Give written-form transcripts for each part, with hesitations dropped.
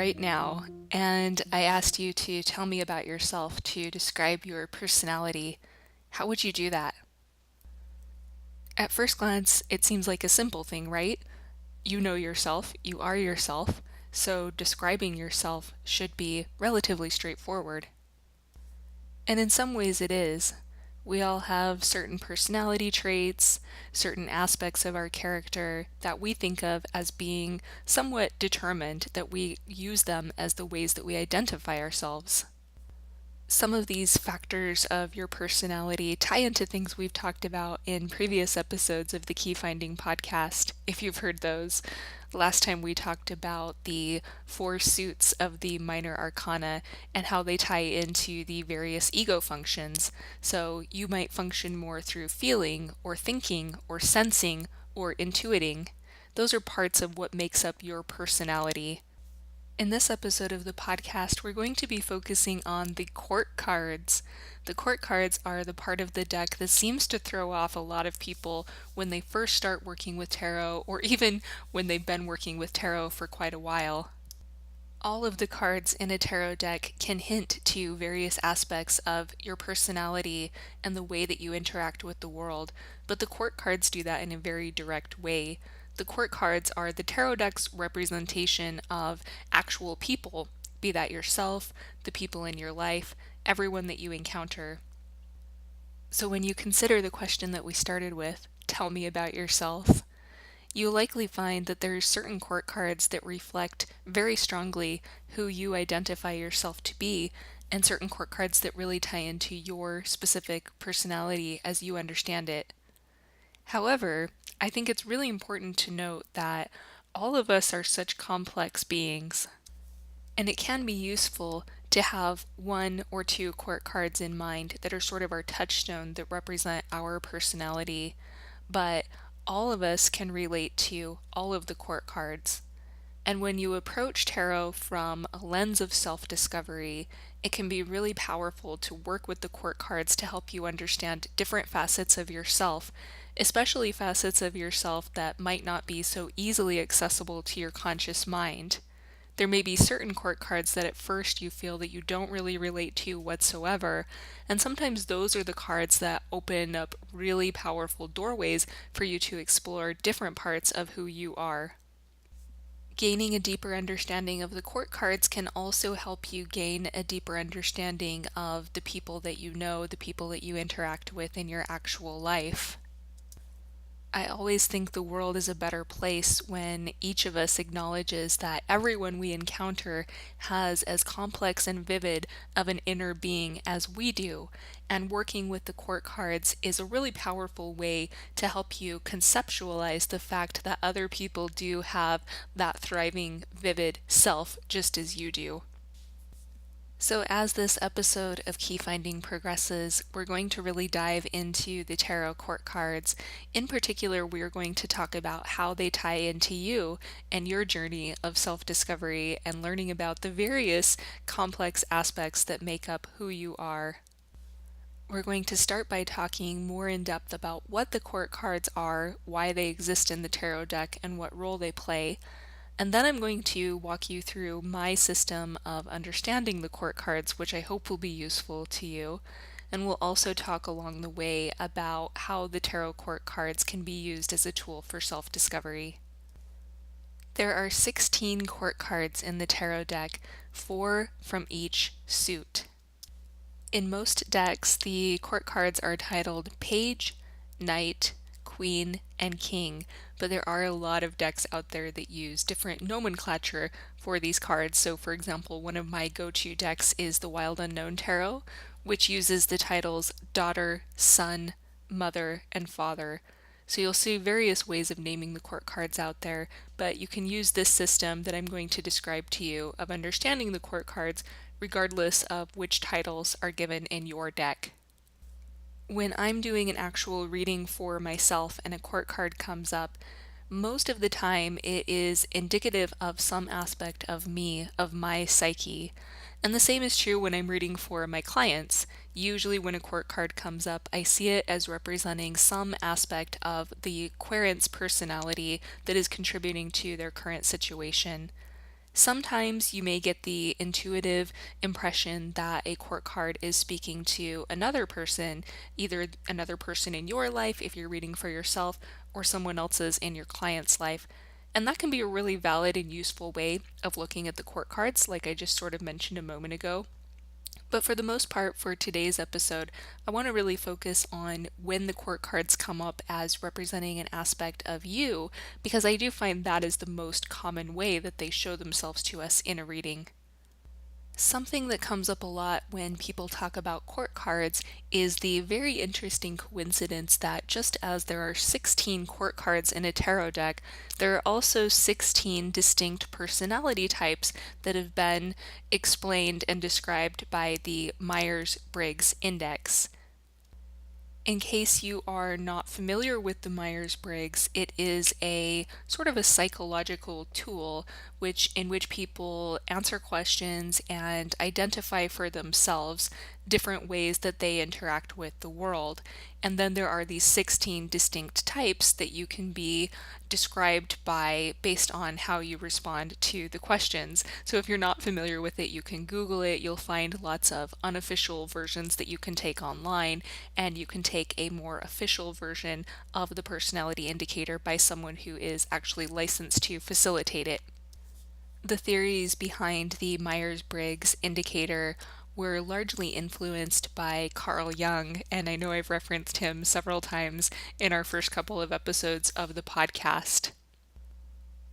right now and I asked you to tell me about yourself, to describe your personality, how would you do that? At first glance, it seems like a simple thing, right? You know yourself, you are yourself, so describing yourself should be relatively straightforward. And in some ways it is. We all have certain personality traits, certain aspects of our character that we think of as being somewhat determined, that we use them as the ways that we identify ourselves. Some of these factors of your personality tie into things we've talked about in previous episodes of the Key Finding podcast, if you've heard those. Last time we talked about the four suits of the minor arcana and how they tie into the various ego functions. So you might function more through feeling or thinking or sensing or intuiting. Those are parts of what makes up your personality. In this episode of the podcast, we're going to be focusing on the court cards. The court cards are the part of the deck that seems to throw off a lot of people when they first start working with tarot, or even when they've been working with tarot for quite a while. All of the cards in a tarot deck can hint to various aspects of your personality and the way that you interact with the world, but the court cards do that in a very direct way. The court cards are the tarot deck's representation of actual people, be that yourself, the people in your life, everyone that you encounter. So when you consider the question that we started with, tell me about yourself, you'll likely find that there are certain court cards that reflect very strongly who you identify yourself to be, and certain court cards that really tie into your specific personality as you understand it. However, I think it's really important to note that all of us are such complex beings, and it can be useful to have one or two court cards in mind that are sort of our touchstone that represent our personality, but all of us can relate to all of the court cards. And when you approach tarot from a lens of self discovery, it can be really powerful to work with the court cards to help you understand different facets of yourself, especially facets of yourself that might not be so easily accessible to your conscious mind. There may be certain court cards that at first you feel that you don't really relate to whatsoever, and sometimes those are the cards that open up really powerful doorways for you to explore different parts of who you are. Gaining a deeper understanding of the court cards can also help you gain a deeper understanding of the people that you know, the people that you interact with in your actual life. I always think the world is a better place when each of us acknowledges that everyone we encounter has as complex and vivid of an inner being as we do, and working with the court cards is a really powerful way to help you conceptualize the fact that other people do have that thriving, vivid self just as you do. So as this episode of Key Finding progresses, we're going to really dive into the tarot court cards. In particular, we're going to talk about how they tie into you and your journey of self-discovery and learning about the various complex aspects that make up who you are. We're going to start by talking more in depth about what the court cards are, why they exist in the tarot deck, and what role they play. And then I'm going to walk you through my system of understanding the court cards, which I hope will be useful to you. And we'll also talk along the way about how the tarot court cards can be used as a tool for self-discovery. There are 16 court cards in the tarot deck, 4 from each suit. In most decks, the court cards are titled Page, Knight, Queen, and King, but there are a lot of decks out there that use different nomenclature for these cards. So for example, one of my go-to decks is the Wild Unknown Tarot, which uses the titles Daughter, Son, Mother, and Father. So you'll see various ways of naming the court cards out there, but you can use this system that I'm going to describe to you of understanding the court cards regardless of which titles are given in your deck. When I'm doing an actual reading for myself and a court card comes up, most of the time it is indicative of some aspect of me, of my psyche. And the same is true when I'm reading for my clients. Usually when a court card comes up, I see it as representing some aspect of the querent's personality that is contributing to their current situation. Sometimes you may get the intuitive impression that a court card is speaking to another person, either another person in your life if you're reading for yourself, or someone else's in your client's life. And that can be a really valid and useful way of looking at the court cards, like I just sort of mentioned a moment ago. But for the most part, for today's episode, I want to really focus on when the court cards come up as representing an aspect of you, because I do find that is the most common way that they show themselves to us in a reading. Something that comes up a lot when people talk about court cards is the very interesting coincidence that just as there are 16 court cards in a tarot deck, there are also 16 distinct personality types that have been explained and described by the Myers-Briggs Index. In case you are not familiar with the Myers-Briggs, it is a sort of a psychological tool in which people answer questions and identify for themselves different ways that they interact with the world. And then there are these 16 distinct types that you can be described by based on how you respond to the questions. So if you're not familiar with it, you can Google it. You'll find lots of unofficial versions that you can take online, and you can take a more official version of the personality indicator by someone who is actually licensed to facilitate it. The theories behind the Myers-Briggs indicator were largely influenced by Carl Jung, and I know I've referenced him several times in our first couple of episodes of the podcast.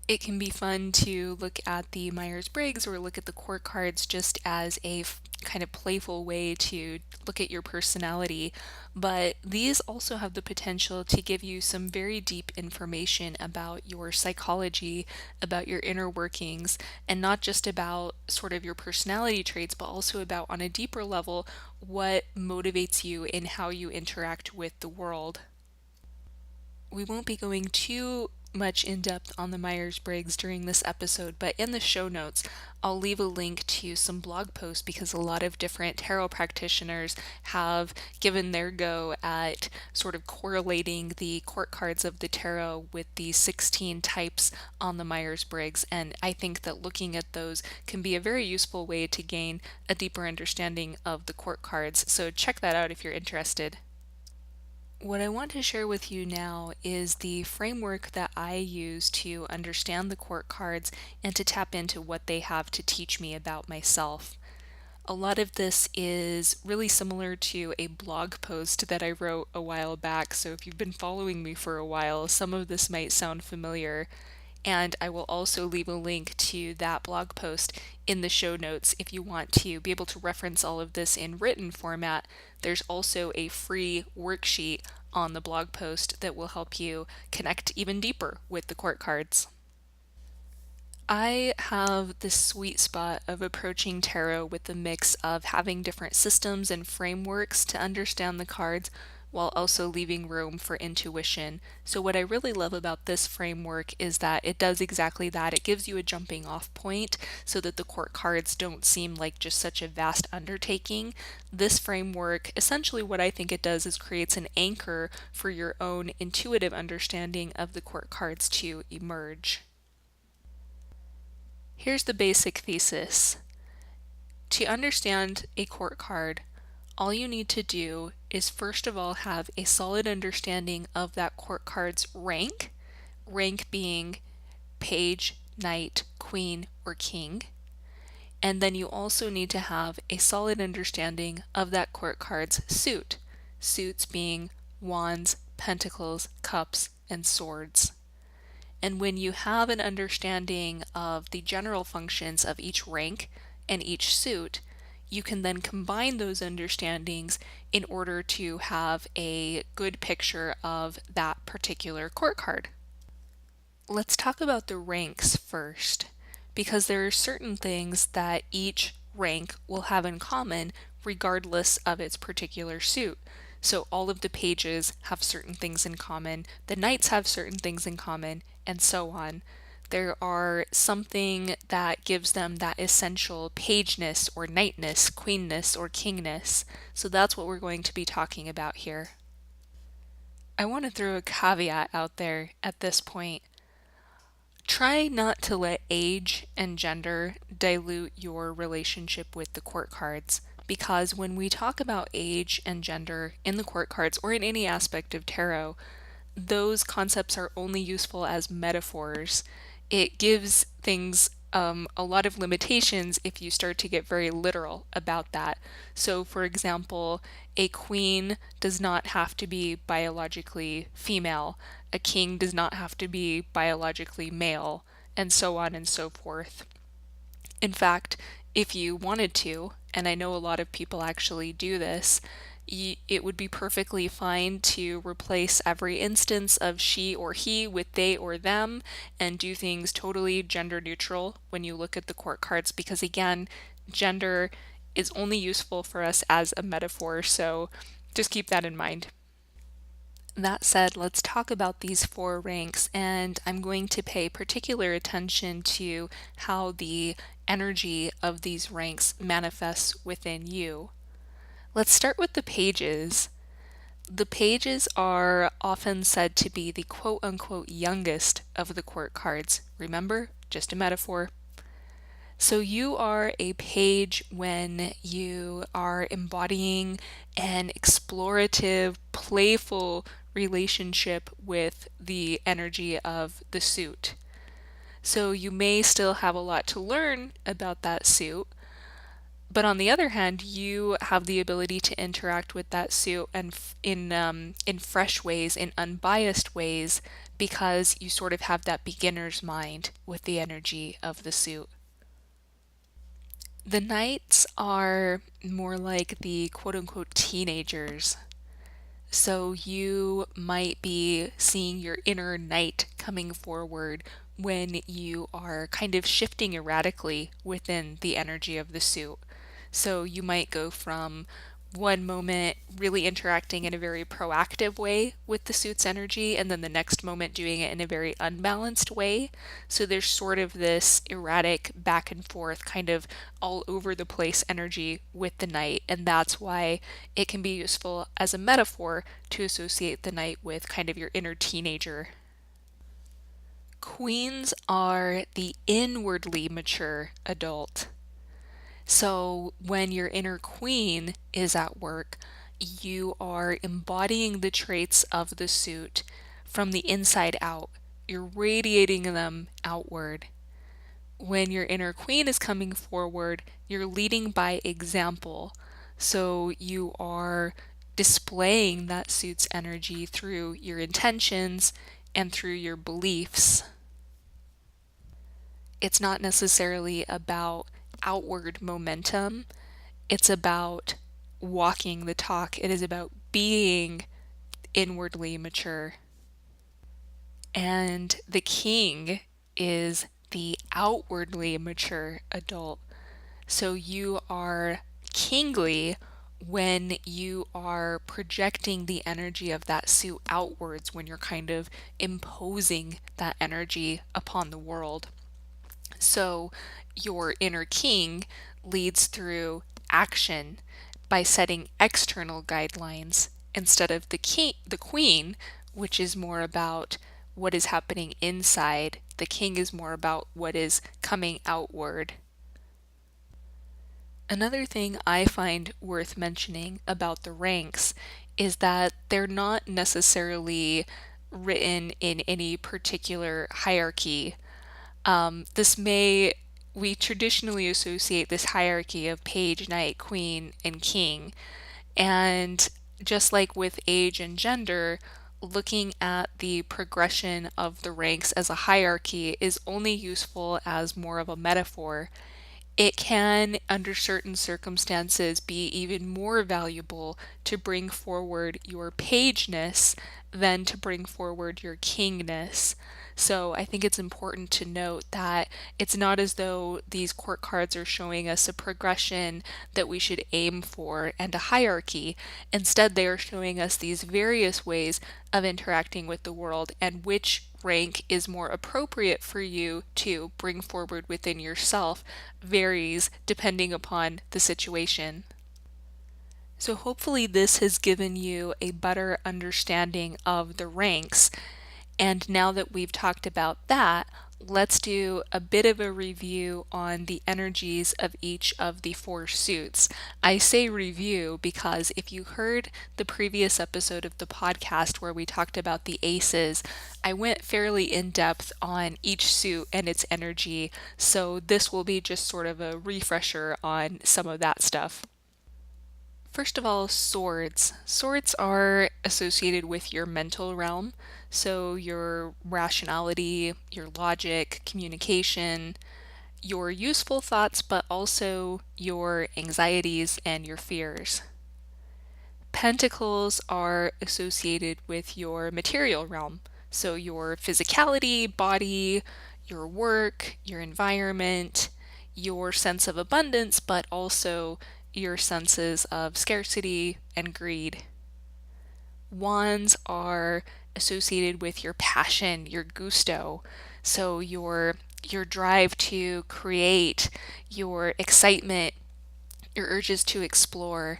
It can be fun to look at the Myers-Briggs or look at the court cards just as a kind of playful way to look at your personality, but these also have the potential to give you some very deep information about your psychology, about your inner workings, and not just about sort of your personality traits, but also about, on a deeper level, what motivates you in how you interact with the world. We won't be going too much in depth on the Myers-Briggs during this episode, but in the show notes, I'll leave a link to some blog posts because a lot of different tarot practitioners have given their go at sort of correlating the court cards of the tarot with the 16 types on the Myers-Briggs, and I think that looking at those can be a very useful way to gain a deeper understanding of the court cards, so check that out if you're interested. What I want to share with you now is the framework that I use to understand the court cards and to tap into what they have to teach me about myself. A lot of this is really similar to a blog post that I wrote a while back, so if you've been following me for a while, some of this might sound familiar. And I will also leave a link to that blog post in the show notes if you want to be able to reference all of this in written format. There's also a free worksheet on the blog post that will help you connect even deeper with the court cards. I have this sweet spot of approaching tarot with the mix of having different systems and frameworks to understand the cards while also leaving room for intuition. So what I really love about this framework is that it does exactly that. It gives you a jumping off point so that the court cards don't seem like just such a vast undertaking. This framework, essentially what I think it does is creates an anchor for your own intuitive understanding of the court cards to emerge. Here's the basic thesis. To understand a court card, all you need to do is first of all have a solid understanding of that court card's rank being page, knight, queen, or king. And then you also need to have a solid understanding of that court card's suits being wands, pentacles, cups, and swords. And when you have an understanding of the general functions of each rank and each suit, you can then combine those understandings in order to have a good picture of that particular court card. Let's talk about the ranks first, because there are certain things that each rank will have in common regardless of its particular suit. So all of the pages have certain things in common, the knights have certain things in common, and so on. There are something that gives them that essential pageness or knightness, queenness or kingness. So that's what we're going to be talking about here. I want to throw a caveat out there at this point. Try not to let age and gender dilute your relationship with the court cards, because when we talk about age and gender in the court cards or in any aspect of tarot, those concepts are only useful as metaphors. It gives things a lot of limitations if you start to get very literal about that. So, for example, a queen does not have to be biologically female, a king does not have to be biologically male, and so on and so forth. In fact, if you wanted to, and I know a lot of people actually do this, it would be perfectly fine to replace every instance of she or he with they or them and do things totally gender neutral when you look at the court cards, because again, gender is only useful for us as a metaphor, so just keep that in mind. That said, let's talk about these four ranks, and I'm going to pay particular attention to how the energy of these ranks manifests within you. Let's start with the pages. The pages are often said to be the quote unquote youngest of the court cards. Remember, just a metaphor. So you are a page when you are embodying an explorative, playful relationship with the energy of the suit. So you may still have a lot to learn about that suit, but on the other hand, you have the ability to interact with that suit and in fresh ways, in unbiased ways, because you sort of have that beginner's mind with the energy of the suit. The knights are more like the quote unquote teenagers. So you might be seeing your inner knight coming forward when you are kind of shifting erratically within the energy of the suit. So you might go from one moment really interacting in a very proactive way with the suit's energy, and then the next moment doing it in a very unbalanced way. So there's sort of this erratic back and forth, kind of all over the place energy with the knight, and that's why it can be useful as a metaphor to associate the knight with kind of your inner teenager. Queens are the inwardly mature adult. So when your inner queen is at work, you are embodying the traits of the suit from the inside out. You're radiating them outward. When your inner queen is coming forward, you're leading by example. So you are displaying that suit's energy through your intentions and through your beliefs. It's not necessarily about outward momentum, it's about walking the talk. It is about being inwardly mature. And the king is the outwardly mature adult. So you are kingly when you are projecting the energy of that suit outwards, when you're kind of imposing that energy upon the world. So your inner king leads through action by setting external guidelines instead of the queen, which is more about what is happening inside. The king is more about what is coming outward. Another thing I find worth mentioning about the ranks is that they're not necessarily written in any particular hierarchy. This may, we traditionally associate this hierarchy of page, knight, queen, and king. And just like with age and gender, looking at the progression of the ranks as a hierarchy is only useful as more of a metaphor. It can, under certain circumstances, be even more valuable to bring forward your pageness than to bring forward your kingness. So I think it's important to note that it's not as though these court cards are showing us a progression that we should aim for and a hierarchy. Instead, they are showing us these various ways of interacting with the world and which rank is more appropriate for you to bring forward within yourself varies depending upon the situation. So hopefully this has given you a better understanding of the ranks. And now that we've talked about that, let's do a bit of a review on the energies of each of the four suits. I say review because if you heard the previous episode of the podcast where we talked about the aces, I went fairly in depth on each suit and its energy, so this will be just sort of a refresher on some of that stuff. First of all, swords. Swords are associated with your mental realm, so your rationality, your logic, communication, your useful thoughts, but also your anxieties and your fears. Pentacles are associated with your material realm, so your physicality, body, your work, your environment, your sense of abundance, but also your senses of scarcity and greed. Wands are associated with your passion, your gusto, so your drive to create, your excitement, your urges to explore,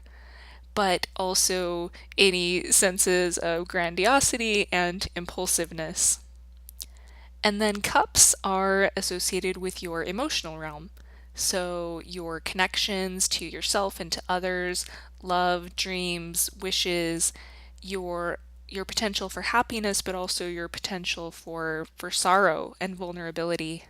but also any senses of grandiosity and impulsiveness. And then cups are associated with your emotional realm. So your connections to yourself and to others, love, dreams, wishes, your potential for happiness, but also your potential for sorrow and vulnerability.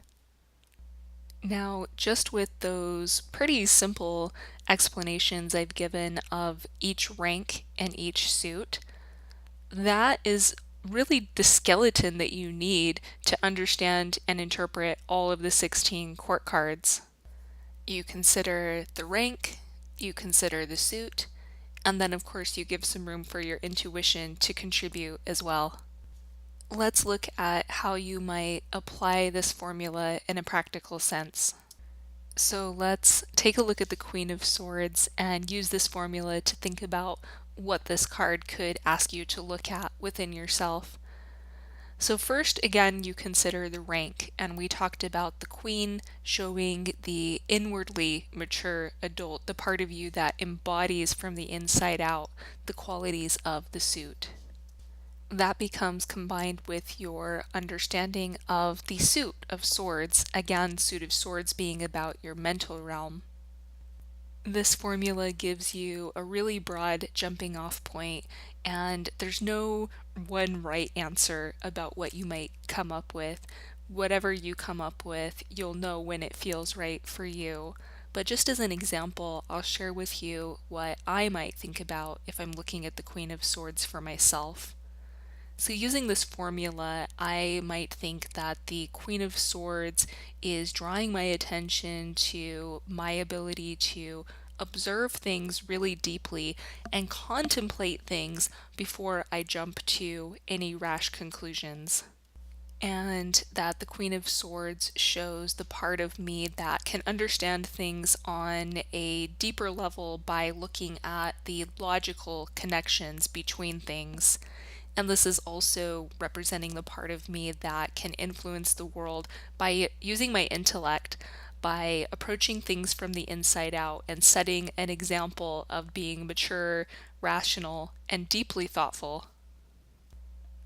Now, just with those pretty simple explanations I've given of each rank and each suit, that is really the skeleton that you need to understand and interpret all of the 16 court cards. You consider the rank, you consider the suit, and then of course you give some room for your intuition to contribute as well. Let's look at how you might apply this formula in a practical sense. So let's take a look at the Queen of Swords and use this formula to think about what this card could ask you to look at within yourself. So first, again, you consider the rank, and we talked about the Queen showing the inwardly mature adult, the part of you that embodies from the inside out the qualities of the suit. That becomes combined with your understanding of the suit of swords, again, suit of swords being about your mental realm. This formula gives you a really broad jumping off point, and there's no one right answer about what you might come up with. Whatever you come up with, you'll know when it feels right for you. But just as an example, I'll share with you what I might think about if I'm looking at the Queen of Swords for myself. So, using this formula, I might think that the Queen of Swords is drawing my attention to my ability to observe things really deeply and contemplate things before I jump to any rash conclusions. And that the Queen of Swords shows the part of me that can understand things on a deeper level by looking at the logical connections between things. And this is also representing the part of me that can influence the world by using my intellect, by approaching things from the inside out and setting an example of being mature, rational, and deeply thoughtful.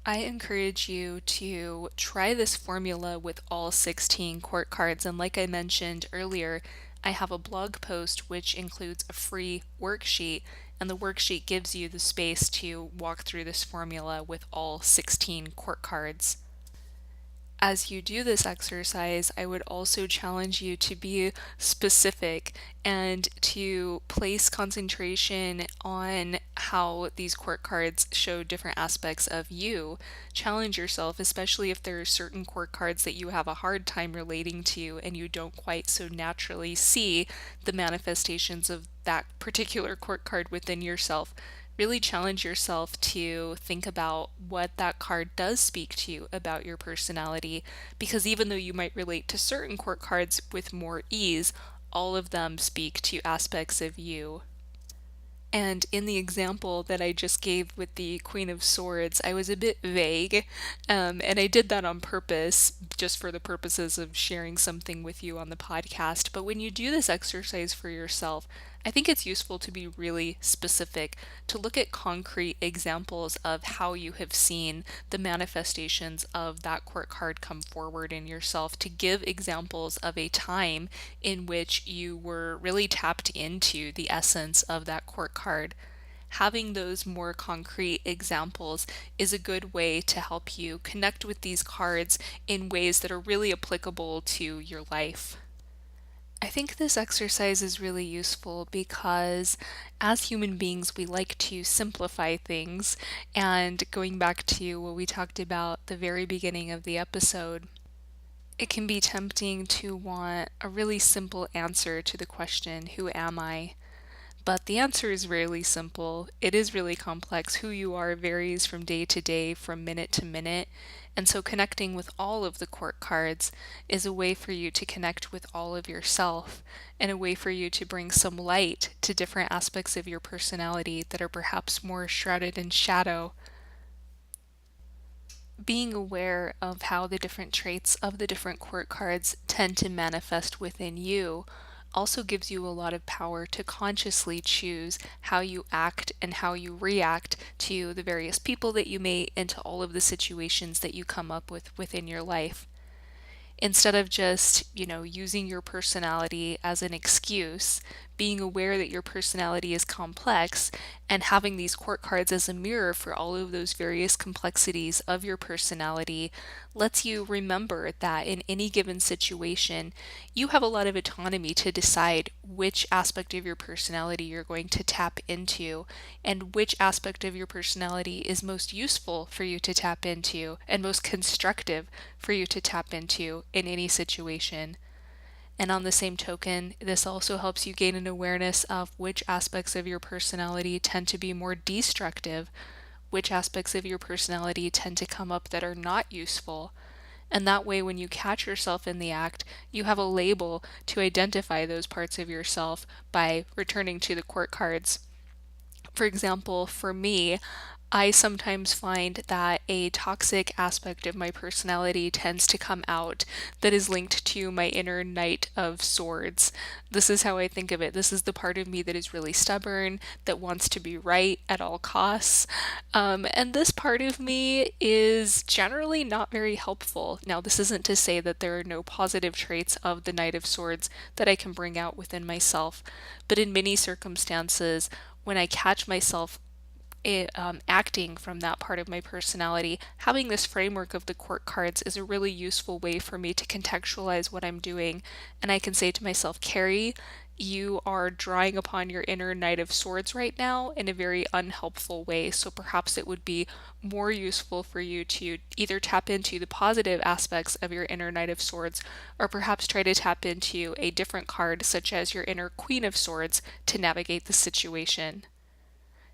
I encourage you to try this formula with all 16 court cards. And like I mentioned earlier, I have a blog post which includes a free worksheet, and the worksheet gives you the space to walk through this formula with all 16 court cards. As you do this exercise, I would also challenge you to be specific and to place concentration on how these court cards show different aspects of you. Challenge yourself, especially if there are certain court cards that you have a hard time relating to and you don't quite so naturally see the manifestations of that particular court card within yourself. Really challenge yourself to think about what that card does speak to you about your personality, because even though you might relate to certain court cards with more ease, all of them speak to aspects of you. And in the example that I just gave with the Queen of Swords, I was a bit vague, and I did that on purpose, just for the purposes of sharing something with you on the podcast. But when you do this exercise for yourself, I think it's useful to be really specific, to look at concrete examples of how you have seen the manifestations of that court card come forward in yourself, to give examples of a time in which you were really tapped into the essence of that court card. Having those more concrete examples is a good way to help you connect with these cards in ways that are really applicable to your life. I think this exercise is really useful because as human beings, we like to simplify things. And going back to what we talked about the very beginning of the episode, it can be tempting to want a really simple answer to the question, who am I? But the answer is rarely simple. It is really complex. Who you are varies from day to day, from minute to minute. And so connecting with all of the court cards is a way for you to connect with all of yourself and a way for you to bring some light to different aspects of your personality that are perhaps more shrouded in shadow. Being aware of how the different traits of the different court cards tend to manifest within you also gives you a lot of power to consciously choose how you act and how you react to the various people that you meet and to all of the situations that you come up with within your life. Instead of just, using your personality as an excuse, being aware that your personality is complex and having these court cards as a mirror for all of those various complexities of your personality lets you remember that in any given situation, you have a lot of autonomy to decide which aspect of your personality you're going to tap into and which aspect of your personality is most useful for you to tap into and most constructive for you to tap into in any situation. And on the same token, this also helps you gain an awareness of which aspects of your personality tend to be more destructive, which aspects of your personality tend to come up that are not useful. And that way, when you catch yourself in the act, you have a label to identify those parts of yourself by returning to the court cards. For example, for me, I sometimes find that a toxic aspect of my personality tends to come out that is linked to my inner Knight of Swords. This is how I think of it. This is the part of me that is really stubborn, that wants to be right at all costs. And this part of me is generally not very helpful. Now, this isn't to say that there are no positive traits of the Knight of Swords that I can bring out within myself, but in many circumstances, when I catch myself acting from that part of my personality, having this framework of the court cards is a really useful way for me to contextualize what I'm doing. And I can say to myself, Carrie, you are drawing upon your inner Knight of Swords right now in a very unhelpful way. So perhaps it would be more useful for you to either tap into the positive aspects of your inner Knight of Swords, or perhaps try to tap into a different card, such as your inner Queen of Swords, to navigate the situation.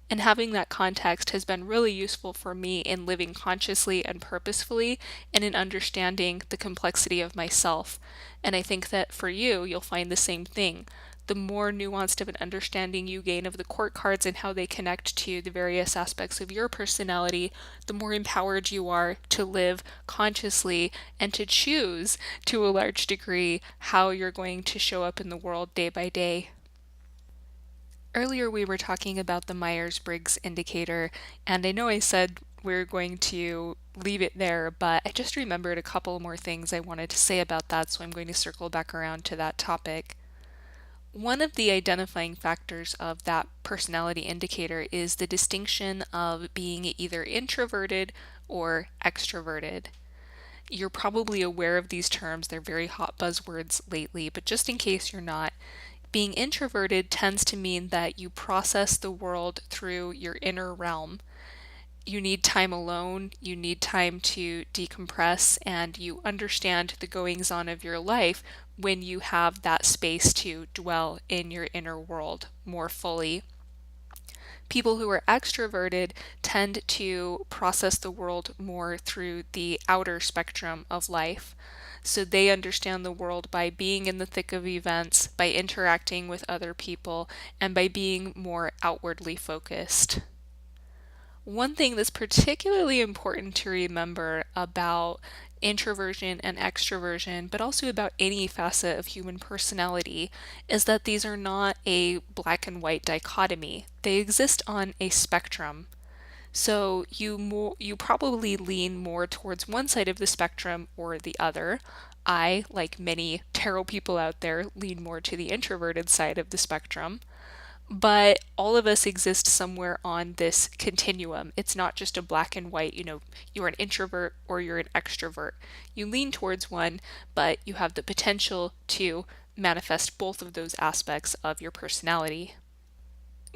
And having that context has been really useful for me in living consciously and purposefully and in understanding the complexity of myself. And I think that for you, you'll find the same thing. The more nuanced of an understanding you gain of the court cards and how they connect to the various aspects of your personality, the more empowered you are to live consciously and to choose, to a large degree, how you're going to show up in the world day by day. Earlier, we were talking about the Myers-Briggs indicator, and I know I said we're going to leave it there, but I just remembered a couple more things I wanted to say about that, so I'm going to circle back around to that topic. One of the identifying factors of that personality indicator is the distinction of being either introverted or extroverted. You're probably aware of these terms, they're very hot buzzwords lately, but just in case you're not, being introverted tends to mean that you process the world through your inner realm. You need time alone, you need time to decompress, and you understand the goings on of your life when you have that space to dwell in your inner world more fully. People who are extroverted tend to process the world more through the outer spectrum of life. So they understand the world by being in the thick of events, by interacting with other people, and by being more outwardly focused. One thing that's particularly important to remember about introversion and extroversion, but also about any facet of human personality, is that these are not a black and white dichotomy. They exist on a spectrum. So you probably lean more towards one side of the spectrum or the other. I, like many tarot people out there, lean more to the introverted side of the spectrum. But all of us exist somewhere on this continuum. It's not just a black and white, you're an introvert or you're an extrovert. You lean towards one, but you have the potential to manifest both of those aspects of your personality.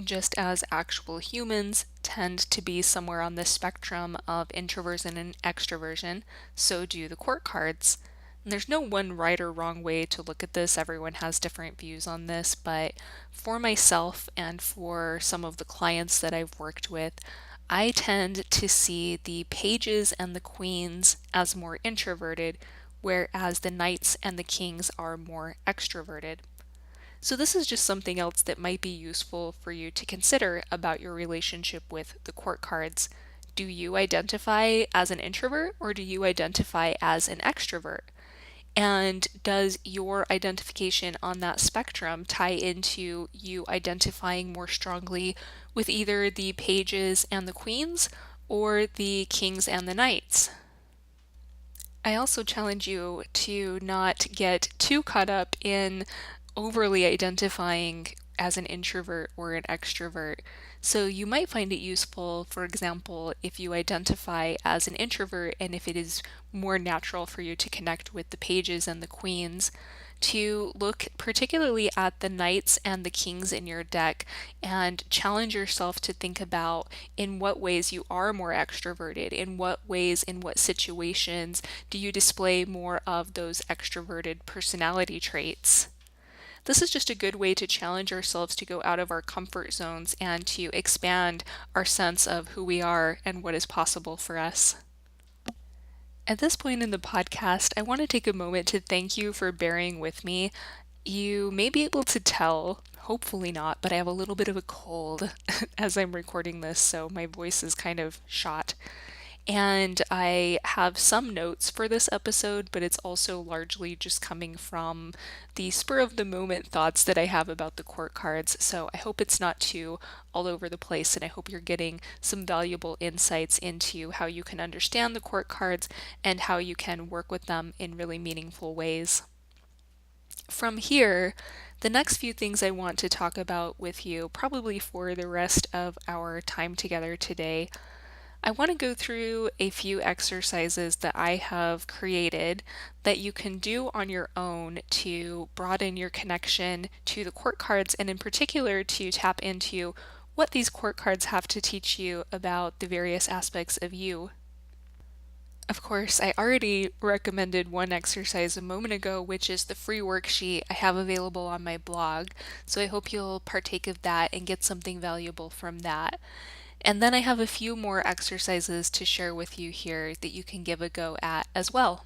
Just as actual humans tend to be somewhere on the spectrum of introversion and extroversion, so do the court cards. And there's no one right or wrong way to look at this. Everyone has different views on this, but for myself and for some of the clients that I've worked with, I tend to see the pages and the queens as more introverted, whereas the knights and the kings are more extroverted. So, this is just something else that might be useful for you to consider about your relationship with the court cards. Do you identify as an introvert or do you identify as an extrovert? And does your identification on that spectrum tie into you identifying more strongly with either the pages and the queens or the kings and the knights? I also challenge you to not get too caught up in overly identifying as an introvert or an extrovert. So you might find it useful, for example, if you identify as an introvert and if it is more natural for you to connect with the pages and the queens, to look particularly at the knights and the kings in your deck and challenge yourself to think about in what ways you are more extroverted, in what ways, in what situations do you display more of those extroverted personality traits. This is just a good way to challenge ourselves to go out of our comfort zones and to expand our sense of who we are and what is possible for us. At this point in the podcast, I want to take a moment to thank you for bearing with me. You may be able to tell, hopefully not, but I have a little bit of a cold as I'm recording this, so my voice is kind of shot. And I have some notes for this episode, but it's also largely just coming from the spur of the moment thoughts that I have about the court cards. So I hope it's not too all over the place, and I hope you're getting some valuable insights into how you can understand the court cards and how you can work with them in really meaningful ways. From here, the next few things I want to talk about with you, probably for the rest of our time together today, I want to go through a few exercises that I have created that you can do on your own to broaden your connection to the court cards, and in particular to tap into what these court cards have to teach you about the various aspects of you. Of course, I already recommended one exercise a moment ago, which is the free worksheet I have available on my blog. So I hope you'll partake of that and get something valuable from that. And then I have a few more exercises to share with you here that you can give a go at as well.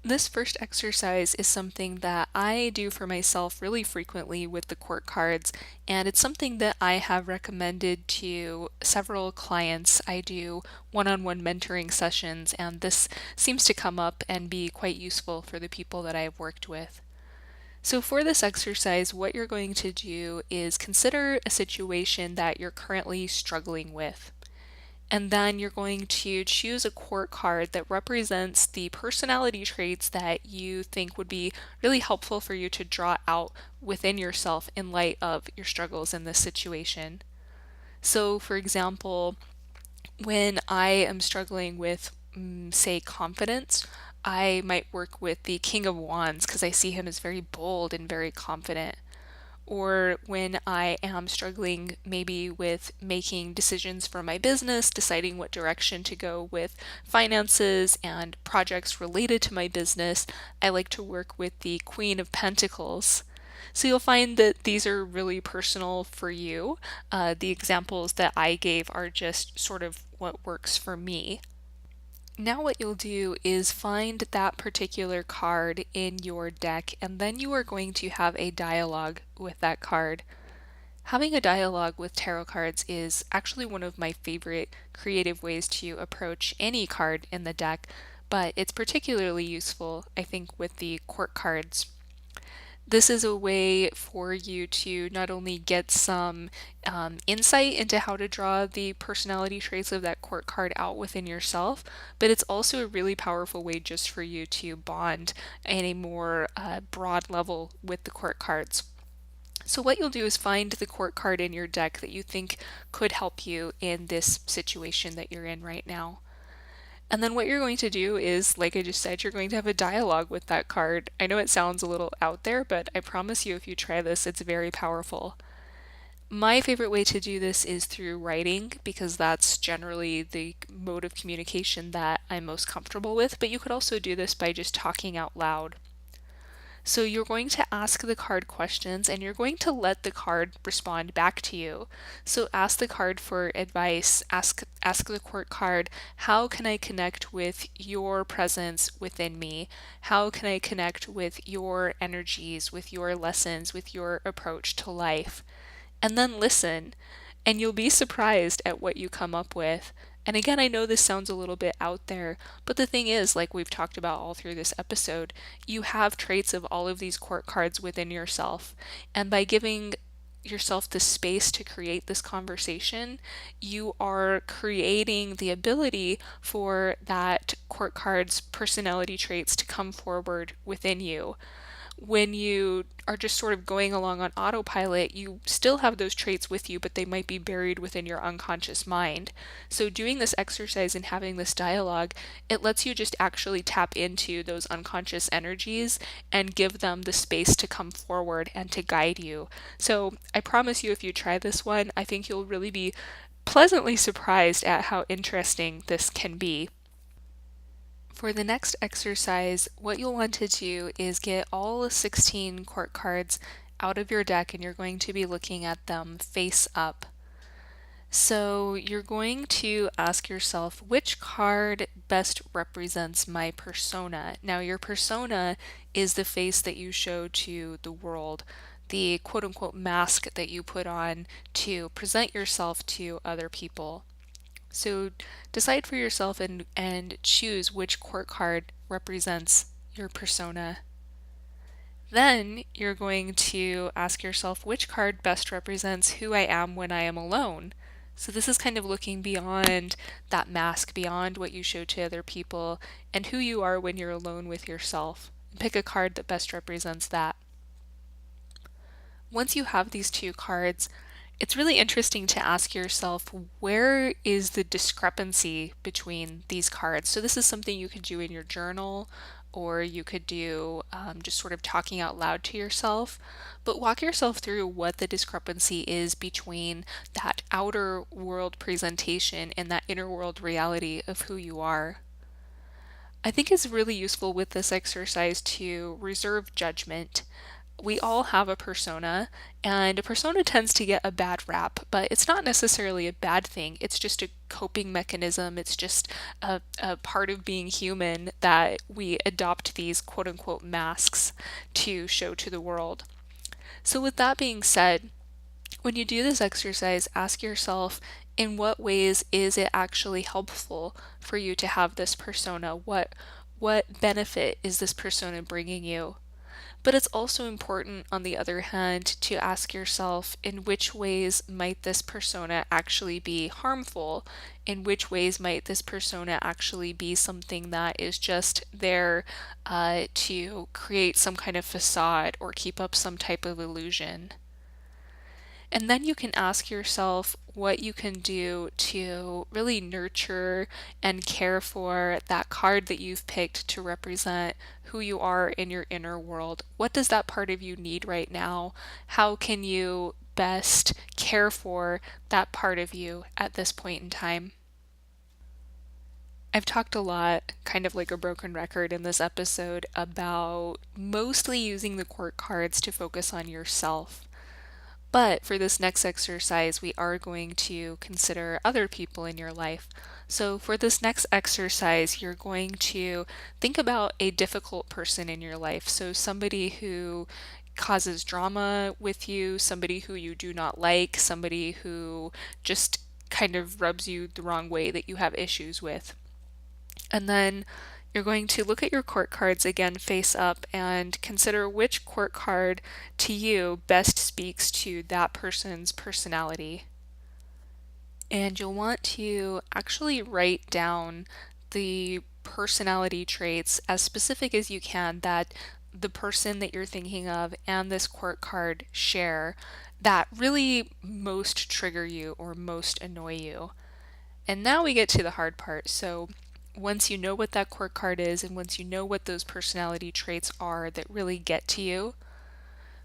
This first exercise is something that I do for myself really frequently with the court cards, and it's something that I have recommended to several clients. I do one-on-one mentoring sessions, and this seems to come up and be quite useful for the people that I have worked with. So for this exercise, what you're going to do is consider a situation that you're currently struggling with. And then you're going to choose a court card that represents the personality traits that you think would be really helpful for you to draw out within yourself in light of your struggles in this situation. So, for example, when I am struggling with, say, confidence, I might work with the King of Wands because I see him as very bold and very confident. Or when I am struggling maybe with making decisions for my business, deciding what direction to go with finances and projects related to my business, I like to work with the Queen of Pentacles. So you'll find that these are really personal for you. The examples that I gave are just sort of what works for me. Now what you'll do is find that particular card in your deck, and then you are going to have a dialogue with that card. Having a dialogue with tarot cards is actually one of my favorite creative ways to approach any card in the deck, but it's particularly useful, I think, with the court cards. This is a way for you to not only get some insight into how to draw the personality traits of that court card out within yourself, but it's also a really powerful way just for you to bond in a more broad level with the court cards. So, what you'll do is find the court card in your deck that you think could help you in this situation that you're in right now. And then what you're going to do is, like I just said, you're going to have a dialogue with that card. I know it sounds a little out there, but I promise you, if you try this, it's very powerful. My favorite way to do this is through writing because that's generally the mode of communication that I'm most comfortable with, but you could also do this by just talking out loud. So you're going to ask the card questions and you're going to let the card respond back to you. So ask the card for advice, ask the court card, how can I connect with your presence within me? How can I connect with your energies, with your lessons, with your approach to life? And then listen, and you'll be surprised at what you come up with. And again, I know this sounds a little bit out there, but the thing is, like we've talked about all through this episode, you have traits of all of these court cards within yourself. And by giving yourself the space to create this conversation, you are creating the ability for that court card's personality traits to come forward within you. When you are just sort of going along on autopilot, you still have those traits with you, but they might be buried within your unconscious mind. So, doing this exercise and having this dialogue, it lets you just actually tap into those unconscious energies and give them the space to come forward and to guide you. So, I promise you, if you try this one, I think you'll really be pleasantly surprised at how interesting this can be. For the next exercise, what you'll want to do is get all 16 court cards out of your deck and you're going to be looking at them face up. So you're going to ask yourself which card best represents my persona. Now, your persona is the face that you show to the world, the quote unquote mask that you put on to present yourself to other people. So decide for yourself and choose which court card represents your persona. Then you're going to ask yourself which card best represents who I am when I am alone. So this is kind of looking beyond that mask, beyond what you show to other people, and who you are when you're alone with yourself. Pick a card that best represents that. Once you have these two cards, it's really interesting to ask yourself, where is the discrepancy between these cards? So this is something you could do in your journal, or you could do just sort of talking out loud to yourself. But walk yourself through what the discrepancy is between that outer world presentation and that inner world reality of who you are. I think it's really useful with this exercise to reserve judgment. We all have a persona, and a persona tends to get a bad rap, but it's not necessarily a bad thing. It's just a coping mechanism. It's just a part of being human that we adopt these quote unquote masks to show to the world. So, with that being said, when you do this exercise, ask yourself, in what ways is it actually helpful for you to have this persona? What benefit is this persona bringing you? But it's also important, on the other hand, to ask yourself, in which ways might this persona actually be harmful? In which ways might this persona actually be something that is just there to create some kind of facade or keep up some type of illusion? And then you can ask yourself what you can do to really nurture and care for that card that you've picked to represent who you are in your inner world. What does that part of you need right now? How can you best care for that part of you at this point in time? I've talked a lot, kind of like a broken record in this episode, about mostly using the court cards to focus on yourself. But for this next exercise, we are going to consider other people in your life. So for this next exercise, you're going to think about a difficult person in your life. So somebody who causes drama with you, somebody who you do not like, somebody who just kind of rubs you the wrong way that you have issues with. And then You're going to look at your court cards again face up and consider which court card to you best speaks to that person's personality. And you'll want to actually write down the personality traits as specific as you can that the person that you're thinking of and this court card share that really most trigger you or most annoy you. And now we get to the hard part. So once you know what that court card is and once you know what those personality traits are that really get to you,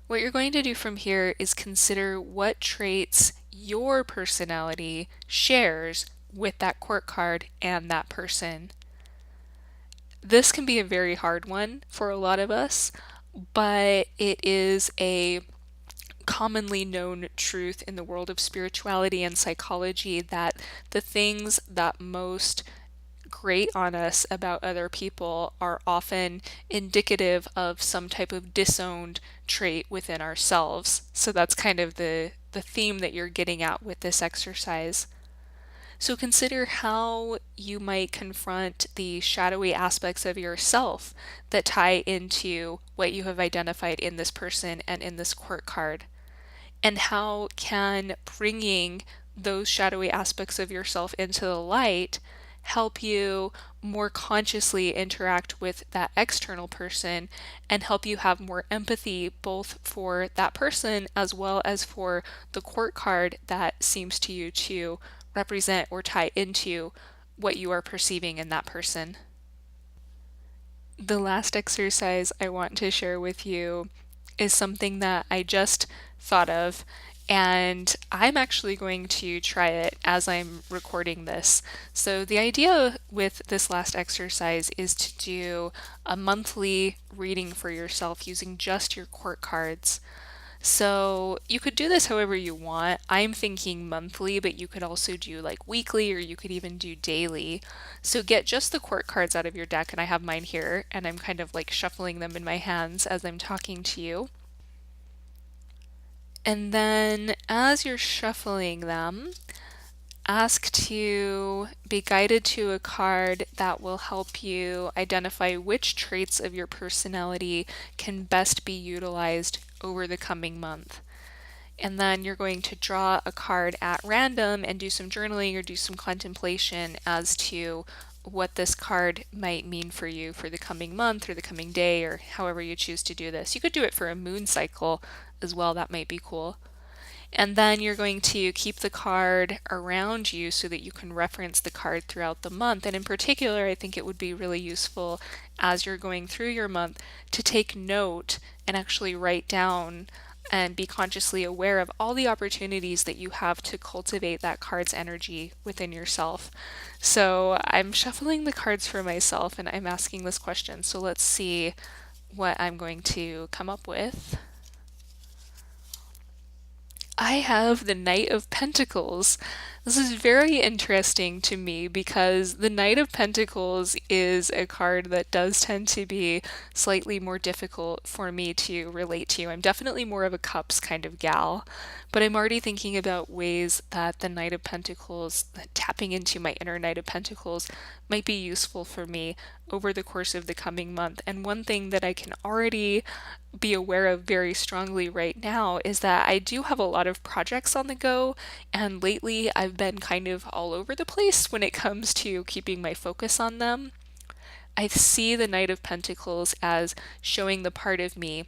what you're going to do from here is consider what traits your personality shares with that court card and that person. This can be a very hard one for a lot of us, but it is a commonly known truth in the world of spirituality and psychology that the things that most grate on us about other people are often indicative of some type of disowned trait within ourselves. So that's kind of the theme that you're getting at with this exercise. So consider how you might confront the shadowy aspects of yourself that tie into what you have identified in this person and in this court card. And how can bringing those shadowy aspects of yourself into the light help you more consciously interact with that external person and help you have more empathy both for that person as well as for the court card that seems to you to represent or tie into what you are perceiving in that person. The last exercise I want to share with you is something that I just thought of, and I'm actually going to try it as I'm recording this. So, the idea with this last exercise is to do a monthly reading for yourself using just your court cards. So you could do this however you want. I'm thinking monthly, but you could also do like weekly or you could even do daily. So get just the court cards out of your deck, and I have mine here, and I'm kind of like shuffling them in my hands as I'm talking to you. And then as you're shuffling them, ask to be guided to a card that will help you identify which traits of your personality can best be utilized over the coming month. And then you're going to draw a card at random and do some journaling or do some contemplation as to what this card might mean for you for the coming month or the coming day or however you choose to do this. You could do it for a moon cycle as well, that might be cool. And then you're going to keep the card around you so that you can reference the card throughout the month. And in particular, I think it would be really useful as you're going through your month to take note and actually write down and be consciously aware of all the opportunities that you have to cultivate that card's energy within yourself. So I'm shuffling the cards for myself and I'm asking this question. So let's see what I'm going to come up with. I have the Knight of Pentacles. This is very interesting to me because the Knight of Pentacles is a card that does tend to be slightly more difficult for me to relate to. I'm definitely more of a cups kind of gal, but I'm already thinking about ways that the Knight of Pentacles, tapping into my inner Knight of Pentacles, might be useful for me over the course of the coming month. And one thing that I can already be aware of very strongly right now is that I do have a lot of projects on the go, and lately I've been kind of all over the place when it comes to keeping my focus on them. I see the Knight of Pentacles as showing the part of me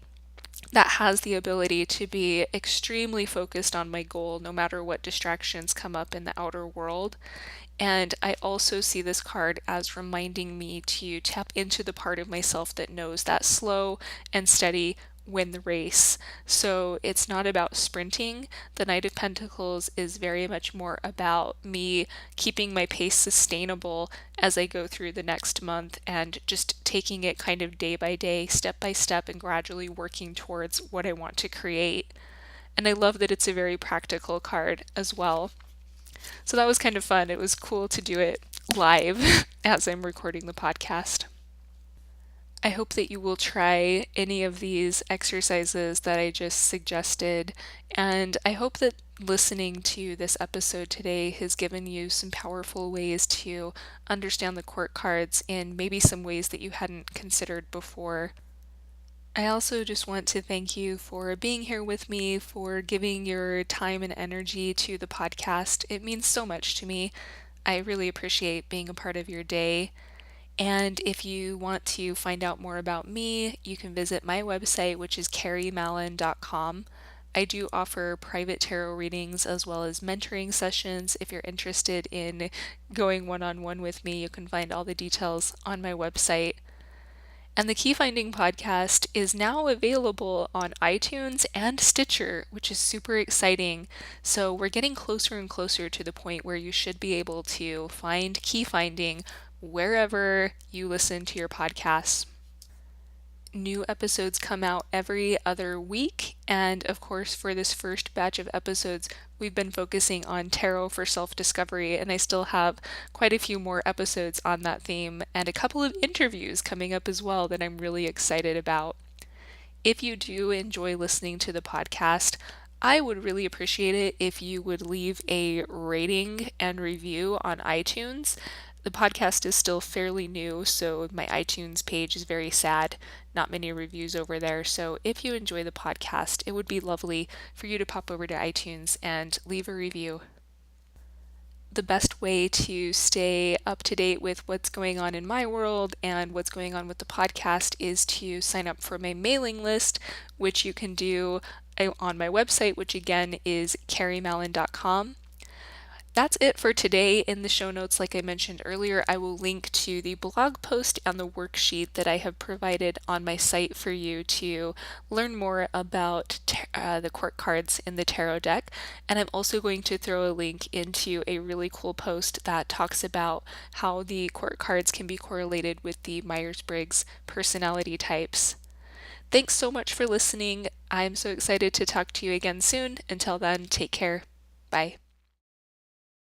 that has the ability to be extremely focused on my goal no matter what distractions come up in the outer world. And I also see this card as reminding me to tap into the part of myself that knows that slow and steady win the race. So it's not about sprinting. The Knight of Pentacles is very much more about me keeping my pace sustainable as I go through the next month and just taking it kind of day by day, step by step, and gradually working towards what I want to create. And I love that it's a very practical card as well. So that was kind of fun. It was cool to do it live as I'm recording the podcast. I hope that you will try any of these exercises that I just suggested, and I hope that listening to this episode today has given you some powerful ways to understand the court cards in maybe some ways that you hadn't considered before. I also just want to thank you for being here with me, for giving your time and energy to the podcast. It means so much to me. I really appreciate being a part of your day. And if you want to find out more about me, you can visit my website, which is carriemallon.com. I do offer private tarot readings as well as mentoring sessions. If you're interested in going one on one with me, you can find all the details on my website. And the Key Finding podcast is now available on iTunes and Stitcher, which is super exciting. So we're getting closer and closer to the point where you should be able to find Key Finding wherever you listen to your podcasts. New episodes come out every other week, and of course, for this first batch of episodes, we've been focusing on tarot for self-discovery, and I still have quite a few more episodes on that theme and a couple of interviews coming up as well that I'm really excited about. If you do enjoy listening to the podcast, I would really appreciate it if you would leave a rating and review on iTunes. The podcast is still fairly new, so my iTunes page is very sad. Not many reviews over there. So if you enjoy the podcast, it would be lovely for you to pop over to iTunes and leave a review. The best way to stay up to date with what's going on in my world and what's going on with the podcast is to sign up for my mailing list, which you can do on my website, which again is carriemallon.com. That's it for today. In the show notes, like I mentioned earlier, I will link to the blog post and the worksheet that I have provided on my site for you to learn more about the court cards in the tarot deck. And I'm also going to throw a link into a really cool post that talks about how the court cards can be correlated with the Myers-Briggs personality types. Thanks so much for listening. I'm so excited to talk to you again soon. Until then, take care. Bye.